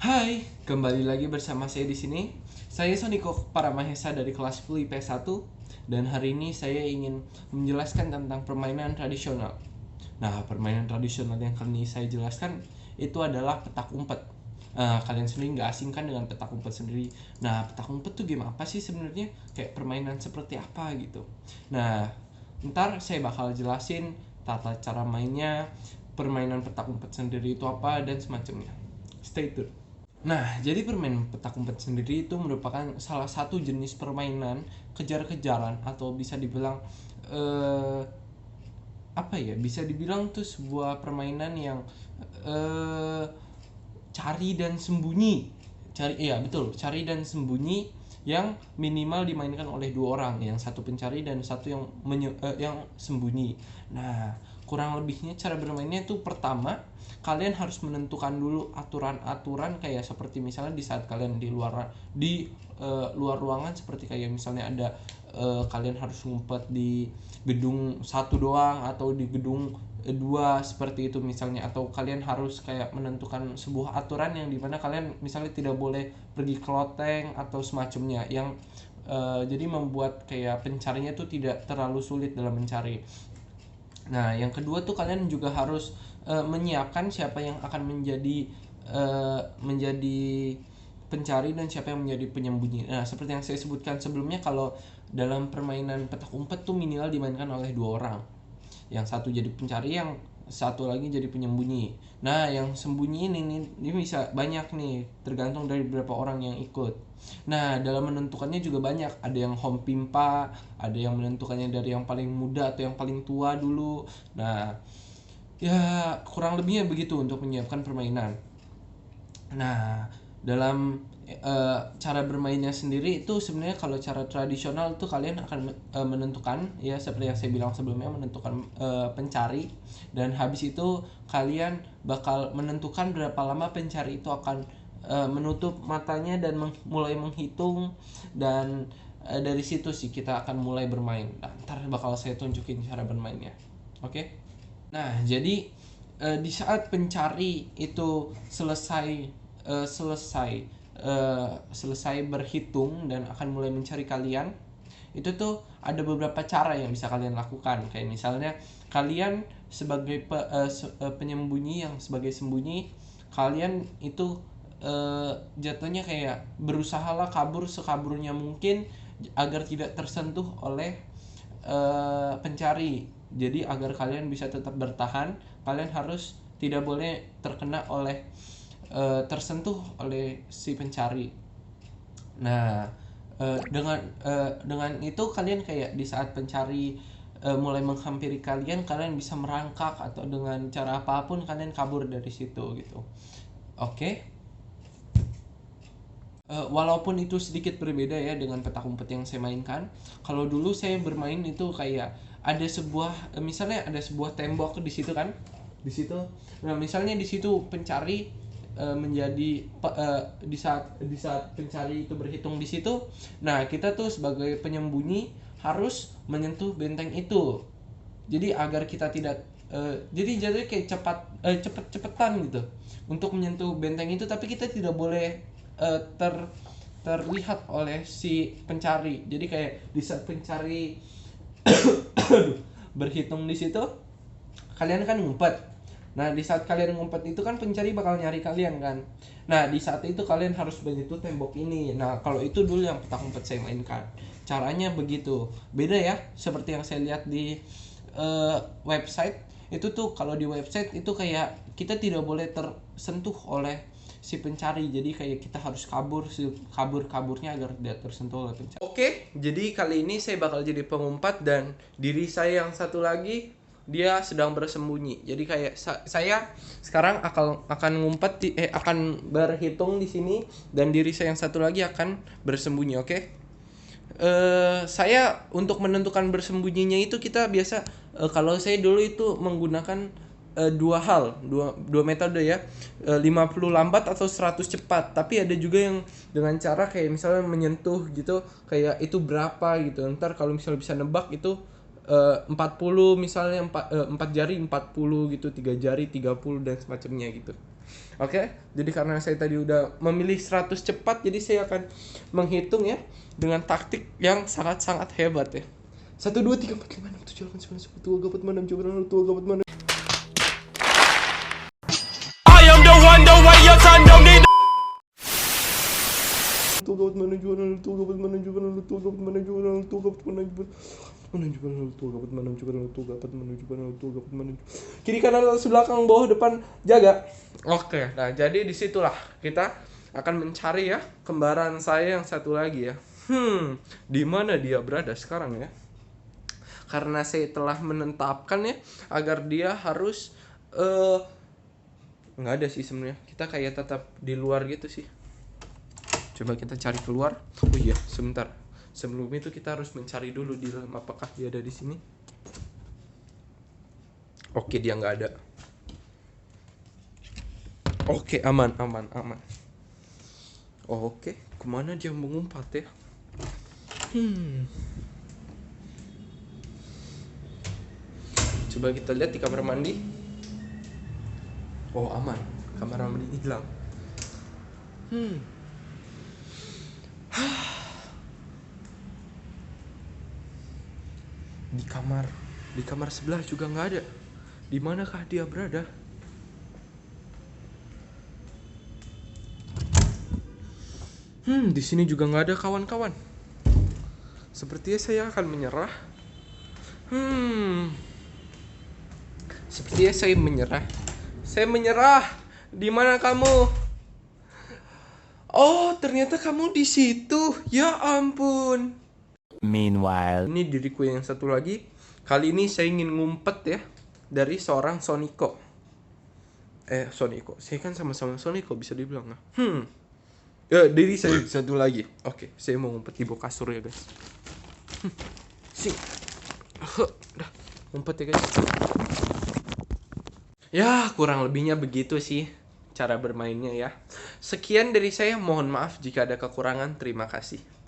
Hai, kembali lagi bersama saya di sini. Saya Soniko Paramahesa dari kelas 10 IPS 1 dan hari ini saya ingin menjelaskan tentang permainan tradisional. Nah, permainan tradisional yang kali ini saya jelaskan itu adalah petak umpet. Kalian sendiri nggak asing kan dengan petak umpet sendiri. Nah, petak umpet tuh game apa sih sebenarnya? Kayak permainan seperti apa gitu. Nah, ntar saya bakal jelasin tata cara mainnya, permainan petak umpet sendiri itu apa dan semacamnya. Stay tune. Nah, jadi permainan petak umpet sendiri itu merupakan salah satu jenis permainan kejar-kejaran atau bisa dibilang eh, apa ya? Bisa dibilang tuh sebuah permainan yang eh, cari dan sembunyi. Iya betul, cari dan sembunyi yang minimal dimainkan oleh dua orang, yang satu pencari dan satu yang sembunyi. Nah, kurang lebihnya cara bermainnya itu pertama kalian harus menentukan dulu aturan-aturan kayak seperti misalnya di saat kalian di luar ruangan, seperti kayak misalnya ada kalian harus ngumpet di gedung satu doang atau di gedung dua seperti itu misalnya, atau kalian harus kayak menentukan sebuah aturan yang dimana kalian misalnya tidak boleh pergi ke loteng atau semacamnya yang jadi membuat kayak pencarinya tuh tidak terlalu sulit dalam mencari. Nah, yang kedua tuh kalian juga harus menyiapkan siapa yang akan menjadi pencari dan siapa yang menjadi penyembunyi. Nah, seperti yang saya sebutkan sebelumnya, kalau dalam permainan petak umpet tuh minimal dimainkan oleh dua orang. Yang satu jadi pencari, yang satu lagi jadi penyembunyi. Nah, yang sembunyi ini bisa banyak nih, tergantung dari berapa orang yang ikut. Nah, dalam menentukannya juga banyak. Ada yang home pimpa, ada yang menentukannya dari yang paling muda atau yang paling tua dulu. Nah, ya kurang lebihnya begitu untuk menyiapkan permainan. Nah, dalam cara bermainnya sendiri itu sebenarnya kalau cara tradisional itu kalian akan menentukan ya seperti yang saya bilang sebelumnya, menentukan pencari, dan habis itu kalian bakal menentukan berapa lama pencari itu akan menutup matanya dan mulai menghitung, dan dari situ sih kita akan mulai bermain. Nah, ntar bakal saya tunjukin cara bermainnya. Oke? Nah, jadi di saat pencari itu selesai berhitung dan akan mulai mencari kalian, itu tuh ada beberapa cara yang bisa kalian lakukan. Kayak misalnya kalian sebagai penyembunyi, yang sebagai sembunyi, kalian itu jatuhnya kayak berusahalah kabur sekaburnya mungkin agar tidak tersentuh oleh pencari. Jadi agar kalian bisa tetap bertahan, kalian harus tidak boleh terkena oleh tersentuh oleh si pencari. Nah, dengan itu kalian kayak di saat pencari mulai menghampiri kalian, kalian bisa merangkak atau dengan cara apapun kalian kabur dari situ gitu. Oke. Walaupun itu sedikit berbeda ya dengan petak umpet yang saya mainkan. Kalau dulu saya bermain itu kayak ada sebuah misalnya ada sebuah tembok di situ kan, di situ. Nah, misalnya di situ pencari di saat pencari itu berhitung di situ. Nah, kita tuh sebagai penyembunyi harus menyentuh benteng itu. Jadi agar kita tidak jadi kayak cepet-cepetan gitu untuk menyentuh benteng itu, tapi kita tidak boleh eh, ter terlihat oleh si pencari. Jadi kayak di saat pencari berhitung di situ, kalian kan ngumpet. Nah, di saat kalian ngumpet itu kan pencari bakal nyari kalian kan. Nah, di saat itu kalian harus menyentuh tembok ini. Nah, kalau itu dulu yang petak umpet saya mainkan. Caranya begitu. Beda ya, seperti yang saya lihat di website. Itu tuh kalau di website itu kayak kita tidak boleh tersentuh oleh si pencari. Jadi kayak kita harus kaburnya agar tidak tersentuh oleh pencari. Oke, jadi kali ini saya bakal jadi pengumpat dan diri saya yang satu lagi dia sedang bersembunyi. Jadi kayak saya sekarang akan ngumpet akan berhitung di sini, dan diri saya yang satu lagi akan bersembunyi. Oke? Saya untuk menentukan bersembunyinya itu kita biasa kalau saya dulu itu menggunakan dua metode ya, 50 lambat atau 100 cepat. Tapi ada juga yang dengan cara kayak misalnya menyentuh gitu, kayak itu berapa gitu. Ntar kalau misalnya bisa nebak itu 40 misalnya, 4 jari 40 gitu, 3 jari 30 dan semacamnya gitu. Oke, jadi karena saya tadi udah memilih 100 cepat, jadi saya akan menghitung ya dengan taktik yang sangat-sangat hebat ya. 1, 2, 3, 4, 5, 6, 7, 8, 9, 10, 11, 12, 13, 14, 15, 16, 17, 18, 19, 20. I am the one, the way your son don't need. Kiri kanan atas belakang bawah depan jaga. Oke, nah jadi disitulah kita akan mencari ya kembaran saya yang satu lagi ya. Di mana dia berada sekarang ya? Karena saya telah menetapkan ya agar dia harus nggak ada sih sebenarnya. Kita kayak tetap di luar gitu sih. Coba kita cari keluar. Oh iya, sebentar. Sebelum itu kita harus mencari dulu di dalam apakah dia ada di sini. Oke, dia nggak ada. Oke, aman. Oke, kemana dia mengumpat ya? Coba kita lihat di kamar mandi. Oh, aman. Kamar mandi hilang. Di kamar sebelah juga nggak ada. Di manakah dia berada? Di sini juga nggak ada kawan-kawan. Sepertinya saya akan menyerah. Sepertinya saya menyerah. Saya menyerah. Di mana kamu? Oh, ternyata kamu di situ. Ya ampun. Meanwhile, Ini diriku yang satu lagi. Kali ini saya ingin ngumpet ya dari seorang Soniko. Soniko. Saya kan sama-sama Soniko bisa dibilang. Diri saya satu lagi. Oke, saya mau ngumpet di bawah kasur ya guys. Sing. Dah, ngumpet ya guys. Ya, kurang lebihnya begitu sih cara bermainnya ya. Sekian dari saya, mohon maaf jika ada kekurangan. Terima kasih.